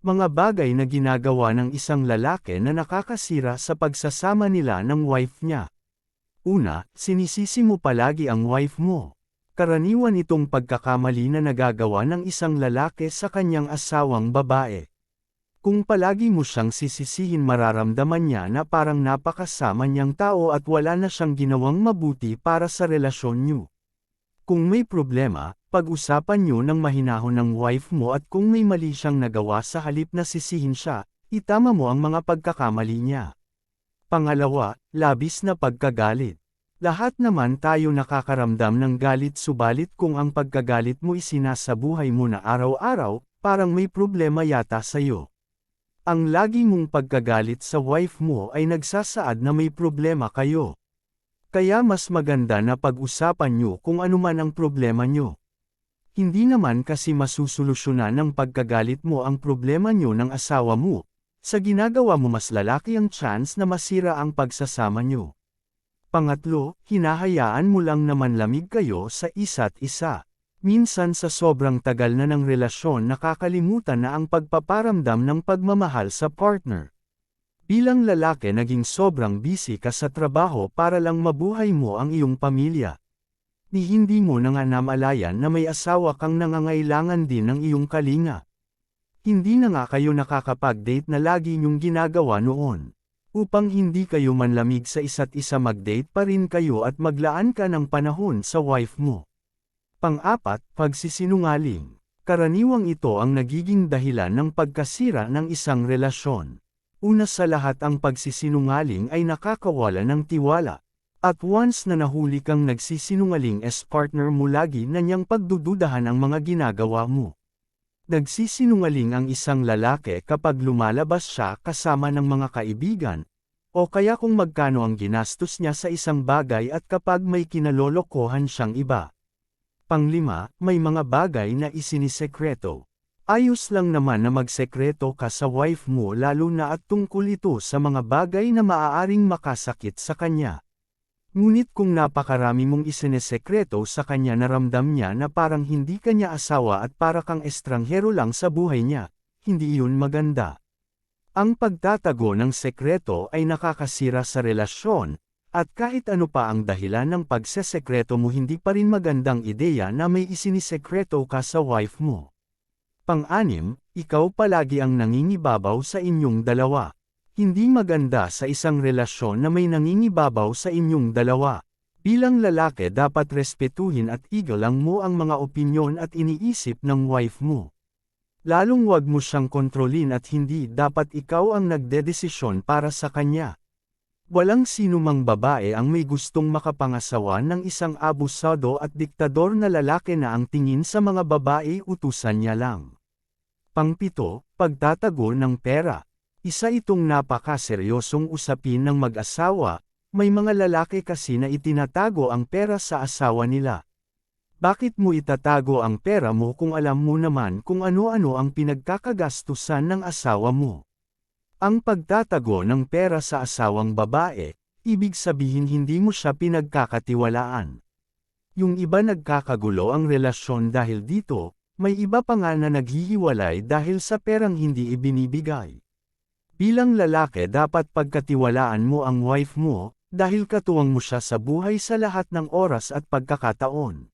Mga bagay na ginagawa ng isang lalaki na nakakasira sa pagsasama nila ng wife niya. Una, sinisisi mo palagi ang wife mo. Karaniwan itong pagkakamali na nagagawa ng isang lalaki sa kanyang asawang babae. Kung palagi mo siyang sisisihin, mararamdaman niya na parang napakasama niyang tao at wala na siyang ginawang mabuti para sa relasyon niyo. Kung may problema, pag-usapan niyo ng mahinahon ng wife mo at kung may mali siyang nagawa sa halip na sisihin siya, itama mo ang mga pagkakamali niya. Pangalawa, labis na pagkagalit. Lahat naman tayo nakakaramdam ng galit, subalit kung ang pagkagalit mo isinasabuhay mo na araw-araw, parang may problema yata sa'yo. Ang lagi mong pagkagalit sa wife mo ay nagsasaad na may problema kayo. Kaya mas maganda na pag-usapan nyo kung anuman ang problema nyo. Hindi naman kasi masusolusyonan ng pagkagalit mo ang problema nyo ng asawa mo. Sa ginagawa mo mas lalaki ang chance na masira ang pagsasama nyo. Pangatlo, hinahayaan mo lang na manlamig kayo sa isa't isa. Minsan sa sobrang tagal na ng relasyon nakakalimutan na ang pagpaparamdam ng pagmamahal sa partner. Bilang lalaki naging sobrang busy ka sa trabaho para lang mabuhay mo ang iyong pamilya. Hindi mo na nga namalayan na may asawa kang nangangailangan din ng iyong kalinga. Hindi na nga kayo nakakapag-date na lagi niyong ginagawa noon. Upang hindi kayo manlamig sa isa't isa, mag-date pa rin kayo at maglaan ka ng panahon sa wife mo. Pang-apat, pagsisinungaling. Karaniwang ito ang nagiging dahilan ng pagkasira ng isang relasyon. Una sa lahat, ang pagsisinungaling ay nakakawala ng tiwala. At once na nahuli kang nagsisinungaling, partner mo lagi na niyang pagdududahan ang mga ginagawa mo. Nagsisinungaling ang isang lalaki kapag lumalabas siya kasama ng mga kaibigan, o kaya kung magkano ang ginastos niya sa isang bagay at kapag may kinalolokohan siyang iba. Panglima, may mga bagay na isinisekreto. Ayos lang naman na magsekreto ka sa wife mo, lalo na at tungkol ito sa mga bagay na maaaring makasakit sa kanya. Ngunit kung napakarami mong isinisekreto sa kanya, naramdam niya na parang hindi kanya asawa at para kang estranghero lang sa buhay niya, hindi iyon maganda. Ang pagtatago ng sekreto ay nakakasira sa relasyon, at kahit ano pa ang dahilan ng pagsesekreto mo, hindi pa rin magandang ideya na may isinisekreto ka sa wife mo. Pang-anim, ikaw palagi ang nangingibabaw sa inyong dalawa. Hindi maganda sa isang relasyon na may nangingibabaw sa inyong dalawa. Bilang lalaki, dapat respetuhin at igalang mo ang mga opinyon at iniisip ng wife mo. Lalong wag mo siyang kontrolin at hindi dapat ikaw ang nagdedesisyon para sa kanya. Walang sinumang babae ang may gustong makapangasawa ng isang abusado at diktador na lalaki na ang tingin sa mga babae utusan niya lang. Pang-pito, pagtatago ng pera. Isa itong napakaseryosong usapin ng mag-asawa. May mga lalaki kasi na itinatago ang pera sa asawa nila. Bakit mo itatago ang pera mo kung alam mo naman kung ano-ano ang pinagkakagastusan ng asawa mo? Ang pagtatago ng pera sa asawang babae, ibig sabihin hindi mo siya pinagkakatiwalaan. Yung iba nagkakagulo ang relasyon dahil dito, may iba pa nga na naghihiwalay dahil sa perang hindi ibinibigay. Bilang lalaki, dapat pagkatiwalaan mo ang wife mo, dahil katuwang mo siya sa buhay sa lahat ng oras at pagkakataon.